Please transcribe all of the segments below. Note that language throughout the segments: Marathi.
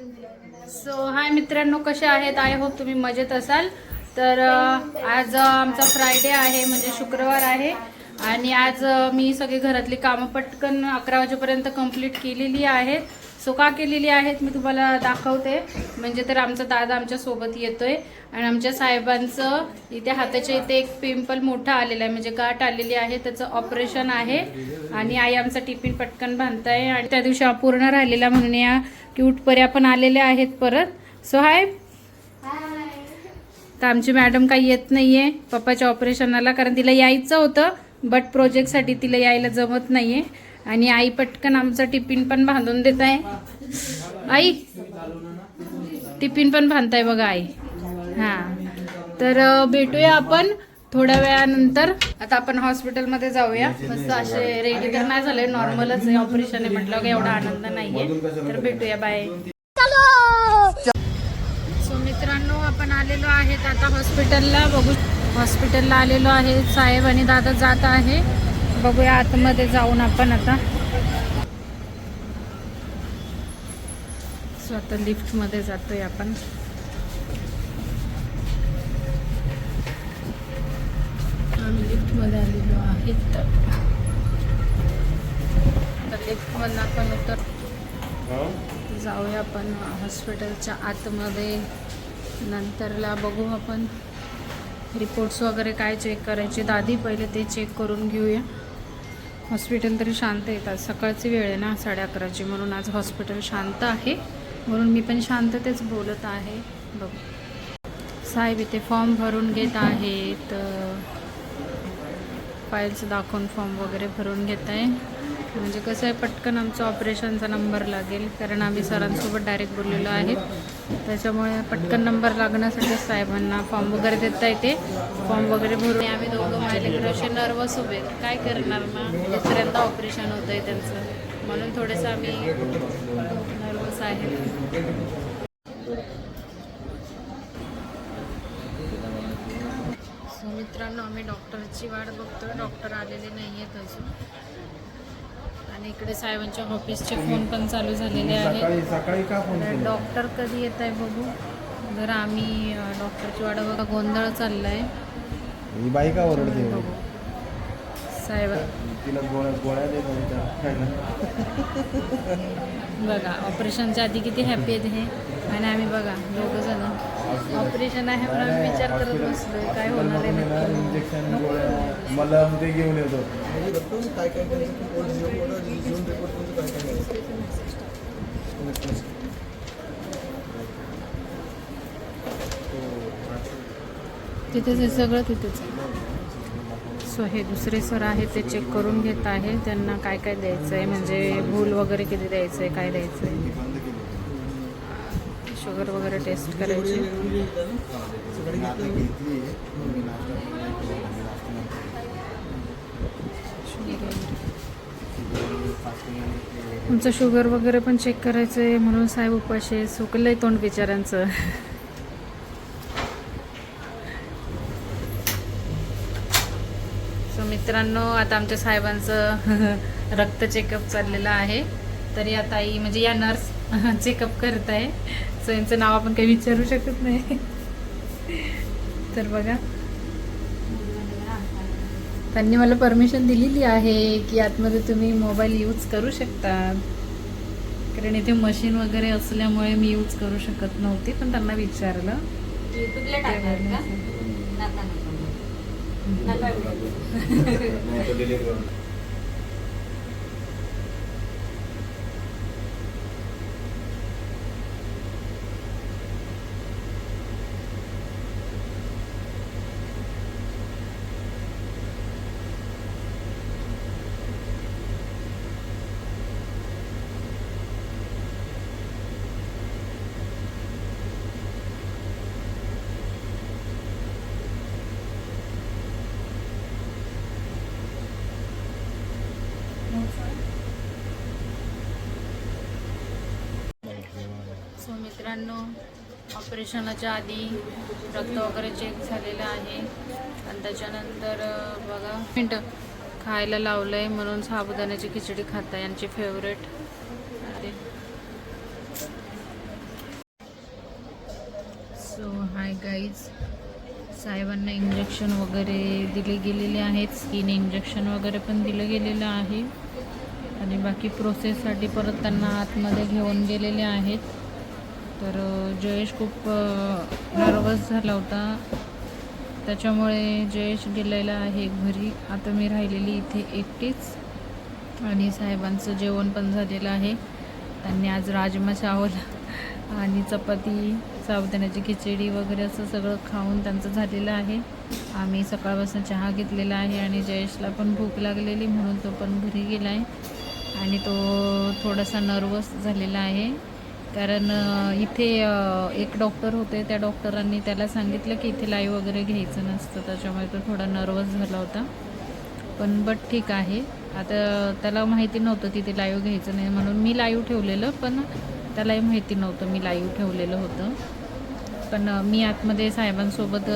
सो हाय मित्रांनो, कसे आहेत? आय होप तुम्ही मजेत असाल. तर आज आमचा फ्रायडे आहे, म्हणजे शुक्रवार आहे. आणि आज मी सगळी घरातली कामं पटकन 11 वाजेपर्यंत कंप्लीट केलेली आहेत. सो का केलेली आहेत मी तुम्हाला दाखवते. म्हणजे तर आमचा दादा आमच्या सोबत येतोय आणि आमच्या साहेबांचं इथे हाताच्या इथे एक पिंपल मोठा आलेला आहे, म्हणजे गाठ आलेली आहे, त्याचं ऑपरेशन आहे. आणि आई आमचा टिफिन पटकन बांधताय आणि त्या दिवशी अपूर्ण राहिलेला म्हणून या क्यूट पर्या पण आलेल्या आहेत परत. सो हाय. तर आमची मॅडम काही येत नाहीये पप्पाच्या ऑपरेशनाला, कारण तिला यायचं होतं बट प्रोजेक्टसाठी तिला यायला जमत नाहीये. आणि आई पटकन आमचा टिफिन पण बांधून देत आहे. आई टिफिन पण बांधताय बघा आई. हां, तर भेटूया आपण थोड्या वेळानंतर. आता आपण हॉस्पिटलमध्ये जाऊया. मस्त असे रेडी तर नाही झाले, नॉर्मलच आहे, ऑपरेशन आहे म्हटलं का एवढा आनंद नाहीये. तर भेटूया, बाय. सो मित्रांनो, आपण आलेलो आहेत आता हॉस्पिटलला. बघू, हॉस्पिटलला आलेलो आहे. साहेब आणि दादा जात आहे. बघूया आतमध्ये जाऊन आपण आता. सो आता लिफ्टमध्ये जातोय आपण. आम्ही लिफ्टमध्ये आलेलो आहे. तर लिफ्टमधून आपण उतर जाऊया आपण हॉस्पिटलच्या आतमध्ये. नंतरला बघू आपण रिपोर्ट्स वगैरे काय चेक करायचे. दादी पहिले ते चेक करून घेऊया. हॉस्पिटल तरी शांत आहे. आज सकाळची वेळ आहे ना, 11:30ची, म्हणून आज हॉस्पिटल शांत आहे. म्हणून मी पण शांततेच बोलत आहे. बघू, साहेब इथे फॉर्म भरून घेत आहेत. फाईल्स दाखवून फॉर्म वगैरे भरून घेत आहे. म्हणजे कसं आहे, पटकन आमचं ऑपरेशनचा नंबर लागेल, कारण आम्ही सरांसोबत डायरेक्ट बोललेलो आहे. त्याच्यामुळे पटकन नंबर लागण्यासाठी साहेबांना फॉर्म वगैरे देता येते. फॉर्म वगैरे भरून आम्ही दोघं माझ्या असे नर्वस उभे. काय करणार ना, दुसऱ्यांदा ऑपरेशन होतं आहे त्यांचं, म्हणून थोडंसं आम्ही नर्वस आहे. सो मित्रांनो, आम्ही डॉक्टरची वाट बघतोय. डॉक्टर आलेले नाही आहेत अजून. आणि इकडे साहेबांच्या ऑफिसचे फोन पण चालू झालेले आहेत. डॉक्टर कधी येत आहे बघू. जर आम्ही डॉक्टरची वाट बघा, गोंधळ चालला आहे. बाई का ओरडते बघू साहेब. तिला गोळ्या दे बघा, ऑपरेशनच्या आधी किती हॅपी आहेत हे. आणि आम्ही बघा दोघं जण ऑपरेशन आहे म्हणून आम्ही विचार करत बसलोय काय होणार आहे नक्की. इंजेक्शन मला ते घेऊन येतो. तिथेच आहे सगळं, तिथेच आहे. सो हे दुसरे सर आहेत, ते चेक करून घेत आहे. त्यांना काय काय द्यायचं आहे, म्हणजे भूल वगैरे किती द्यायचं आहे, काय द्यायचं आहे, शुगर वगैरे टेस्ट करायची. तुमचं शुगर वगैरे पण चेक करायचं आहे, म्हणून साहेब उपाशी. सुकलंय तोंड बिचाऱ्यांचं. सो मित्रांनो, आता आमच्या साहेबांचं रक्त चेकअप चाललेलं आहे. तरी आता आई म्हणजे या नर्स चेकअप करत आहे. सो यांचं नाव आपण काही विचारू शकत नाही. तर बघा, त्यांनी मला परमिशन दिलेली आहे की आतमध्ये तुम्ही मोबाईल यूज करू शकता, कारण इथे मशीन वगैरे असल्यामुळे मी यूज करू शकत नव्हती. पण त्यांना विचारलं. सो मित्रांनो, ऑपरेशनाच्या आधी रक्त वगैरे चेक झालेलं आहे. आणि त्याच्यानंतर बघा मिनटं खायला लावलं आहे, म्हणून साबुदाण्याची खिचडी खाता, यांची फेवरेट. सो हाय गाईज, साहेबांना इंजेक्शन वगैरे दिले गेलेले आहेत. स्किन इंजेक्शन वगैरे पण दिलं गेलेलं आहे आणि बाकी प्रोसेससाठी परत त्यांना आतमध्ये घेऊन गेलेले आहेत. तर जयेश खूप नर्वस झाला होता, त्याच्यामुळे जयेश गेलेला आहे घरी. आता मी राहिलेली इथे एकटीच आणि साहेबांचं जेवण पण झालेलं आहे. त्यांनी आज राजमा चावल आणि चपाती, साबुदाण्याची खिचडी वगैरे असं सगळं खाऊन त्यांचं झालेलं आहे. आम्ही सकाळपासून चहा घेतलेला आहे आणि जयेशला पण भूक लागलेली म्हणून तो पण घरी गेला आहे आणि तो थोडासा नर्वस झालेला आहे. कारण इथे एक डॉक्टर होते, त्या डॉक्टरांनी त्याला सांगितलं की इथे लाईव्ह वगैरे घ्यायचं नसतं, त्याच्यामुळे तो थोडा नर्वस झाला होता. पण बट ठीक आहे. आता त्याला माहिती नव्हतं तिथे लाईव्ह घ्यायचं नाही म्हणून मी लाईव्ह ठेवलेलं, पण त्यालाही माहिती नव्हतं मी लाईव्ह ठेवलेलं होतं. पण मी आतमध्ये साहेबांसोबत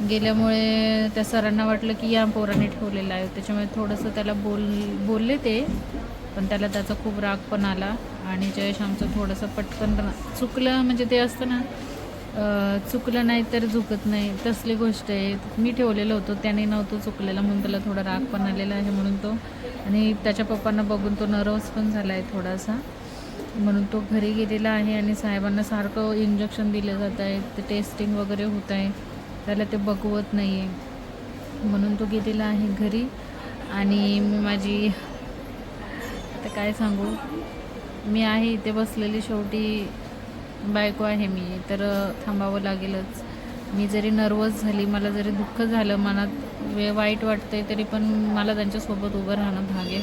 गेल्यामुळे त्या सरांना वाटलं की या पोराने ठेवलेलं आहे, त्याच्यामुळे थोडंसं त्याला बोलले ते, पण त्याला त्याचा खूप राग पण आला आणि जयेश आमचं थोडंसं पटकन चुकलं, म्हणजे ते असतं ना, चुकलं नाही तर झुकत नाही, तसली गोष्ट आहे. मी ठेवलेलं होतं, त्याने नव्हतं चुकलेलं म्हणून त्याला थोडा राग पण आलेला आहे म्हणून तो, आणि त्याच्या पप्पांना बघून तो नर्वस पण झाला आहे थोडासा, म्हणून तो घरी गेलेला आहे. आणि साहेबांना सारखं इंजेक्शन दिलं जात आहे, ते टेस्टिंग वगैरे होत आहे, त्याला ते बघवत नाही आहे म्हणून तो गेलेला आहे घरी. आणि मी माझी आता काय सांगू, मी आहे इथे बसलेली, शेवटी बायको आहे मी, तर थांबावं लागेलच. मी जरी नर्वस झाली, मला जरी दुःख झालं, मनात वाईट वाटतंय, तरी पण मला त्यांच्यासोबत उभं राहणं भाग आहे.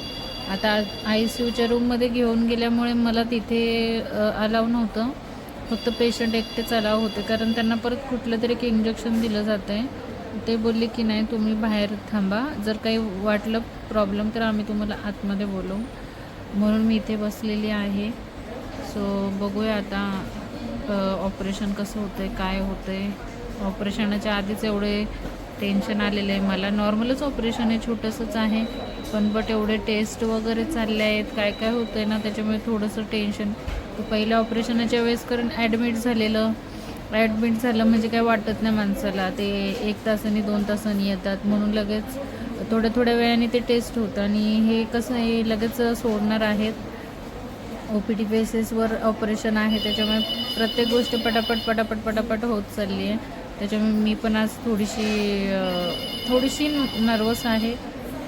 आता ICUच्या रूममध्ये घेऊन गेल्यामुळे मला तिथे अलाव नव्हतं, फक्त पेशंट एकटेच अलाव होते, कारण त्यांना परत कुठलं तरी एक इंजेक्शन दिलं जातं आहे. ते बोलले की नाही तुम्ही बाहेर थांबा, जर काही वाटलं प्रॉब्लेम तर आम्ही तुम्हाला आतमध्ये बोलवू, म्हणून मी इथे बसलेली आहे. सो बघूया आता ऑपरेशन कसं होतं आहे, काय होतं आहे. ऑपरेशनाच्या आधीच एवढे टेन्शन आलेलं आहे मला. नॉर्मलच ऑपरेशन आहे, छोटंसंच आहे, पण बट एवढे टेस्ट वगैरे चालले आहेत, काय काय होतं आहे ना, त्याच्यामुळे थोडंसं टेन्शन. तर पहिल्या ऑपरेशनाच्या वेळेस कारण ॲडमिट झालं म्हणजे काय वाटत नाही माणसाला, ते 1 तासांनी 2 तासांनी येतात, म्हणून लगेच थोड्या वेळाने ते टेस्ट होतं. आणि हे कसं आहे, लगेच सोडणार आहेत, OPD बेसिसवर ऑपरेशन आहे, त्याच्यामुळे प्रत्येक गोष्ट पटापट होत चालली आहे. त्याच्यामुळे मी पण आज थोडीशी नर्वस आहे,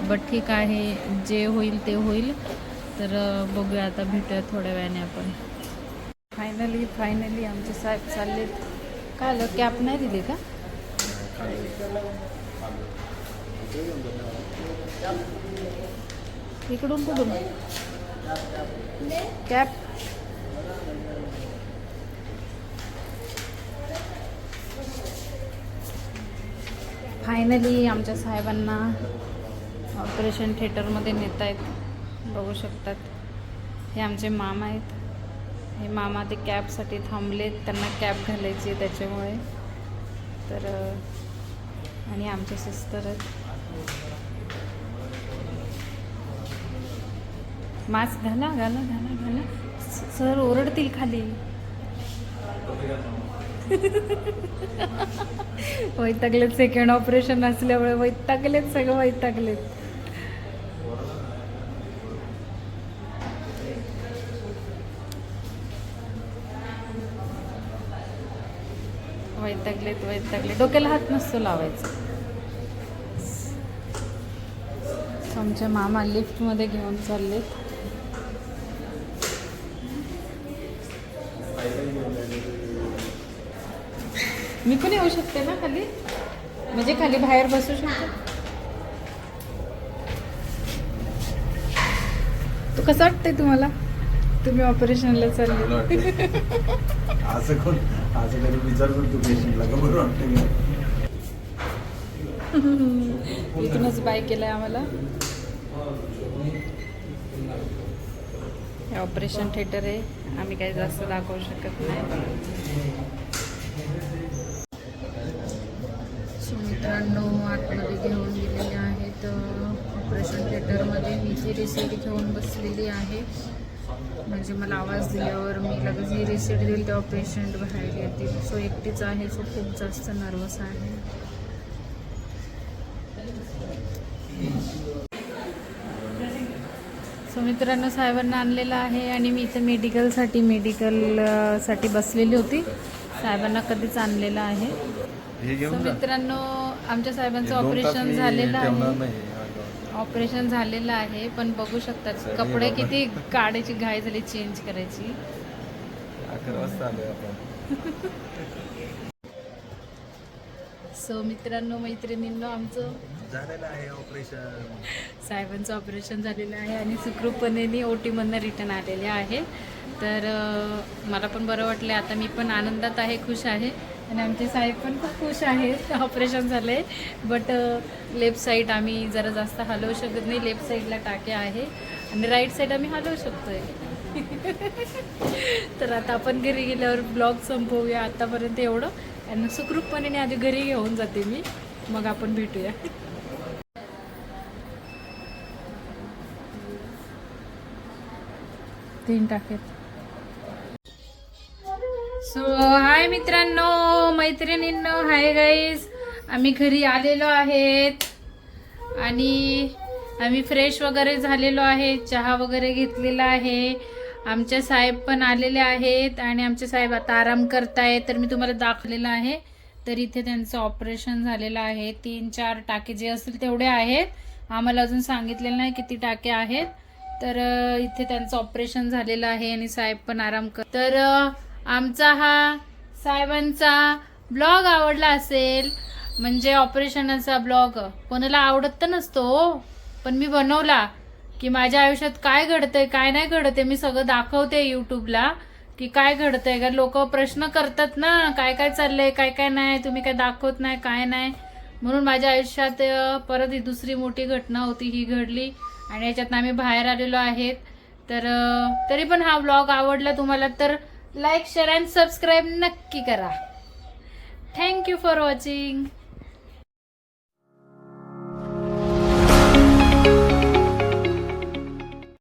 बट ठीक आहे, जे होईल ते होईल. तर बघूया, आता भेटूया थोड्या वेळाने आपण. फायनली आमचे साहेब चाललेत. काय आलं, कॅप नाही दिली का? इकडून कुठून कॅप? फायनली आमच्या साहेबांना ऑपरेशन थिएटरमध्ये नेत आहेत, बघू शकतात. हे आमचे मामा आहेत, हे मामा ते कॅबसाठी थांबलेत, त्यांना कॅब घालायची आहे त्याच्यामुळे. तर आणि आमचे सिस्टर आहेत. मास्क घाला, सर ओरडतील खाली. वैतागलेत, सेकंड ऑपरेशन असल्यामुळे वैतागलेत, सगळं वैतागलेत. डोक्याला हात नसतो लावायचा. आमच्या मामा लिफ्टमध्ये घेऊन चाललेत. मी पण येऊ शकते ना खाली, म्हणजे खाली बाहेर बसू शकते. तो कसं वाटतंय तुम्हाला, तुम्ही ऑपरेशनला चालले? असं कधी विचार करतो पेशंटला का बरं वाटतं. इथूनच बाय केलंय आम्हाला. हे ऑपरेशन थिएटर आहे, आम्ही काही जास्त दाखवू शकत नाही. मित्रांनो, आतमध्ये घेऊन गेलेले आहेत ऑपरेशन थिएटरमध्ये. मी जी रिसीट घेऊन बसलेली आहे म्हणजे मला आवाज दिल्यावर मी लगेच ही रिसिट देईल तेव्हा पेशंट बाहेर येतील. सो एकटीच आहे, सो खूप जास्त नर्वस आहे. सो मित्रांनो साहेबांना आणलेलं आहे आणि मी इथे मेडिकलसाठी बसलेली होती. साहेबांना कधीच आणलेलं आहे. सो मित्रांनो आमच्या साहेबांचं ऑपरेशन झालेलं आहे. ऑपरेशन झालेलं आहे, पण बघू शकतात कपडे किती काढायची घाई झाली, चेंज करायची. सो मित्रांनो मैत्रिणींनो आमचं झालेलं आहे ऑपरेशन. साहेबांचं ऑपरेशन झालेलं आहे आणि सुखरूपपणे ओटीमधनं रिटर्न आलेले आहे. तर मला पण बरं वाटलं. आता मी पण आनंदात आहे, खुश आहे आणि आमचे साहेब पण खूप खुश आहेत. ऑपरेशन झालं आहे, बट लेफ्ट साईड आम्ही जरा जास्त हलवू शकत नाही. लेफ्ट साईडला टाके आहे आणि राईट साईड आम्ही हलवू शकतो आहे. तर आता आपण घरी गेल्यावर ब्लॉग संपवूया. आत्तापर्यंत एवढं आणि सुखरूपपणे आधी घरी घेऊन जाते मी, मग आपण भेटूया. तीन टाकेत. सो हाय मित्रांनो, मैत्रिणींनो, हाय गाईज. आम्ही घरी आलेलो आहेत आणि आम्ही फ्रेश वगैरे झालेलो आहे. चहा वगैरे घेतलेला आहे. आमचे साहेब पण आलेले आहेत आणि आमचे साहेब आता आराम करतायत. तर मी तुम्हाला दाखवलेलं आहे. तर इथे त्यांचं ऑपरेशन झालेलं आहे. 3-4 टाके जे असतील तेवढे आहेत. आम्हाला अजून सांगितलेलं नाही किती टाके आहेत. तर इथे त्यांचं ऑपरेशन झालेलं आहे आणि साहेब पण आराम कर. तर आमचा हा साहेबांचा ब्लॉग आवडला असेल, म्हणजे ऑपरेशनचा ब्लॉग कोणाला आवडत तर नसतो, पण मी बनवला की माझ्या आयुष्यात काय घडतंय काय नाही घडतंय मी सगळं दाखवते यूट्यूबला की काय घडतंय. का लोक प्रश्न करतात ना, काय काय चाललंय, काय काय नाही, तुम्ही काय दाखवत नाही, काय नाही. म्हणून माझ्या आयुष्यात परत ही दुसरी मोठी घटना होती, ही घडली आणि याच्यात आम्ही बाहेर आलेलो आहेत. तर तरी पण हा ब्लॉग आवडला तुम्हाला तर लाईक, शेअर अँड सबस्क्राईब नक्की करा. Thank you for watching.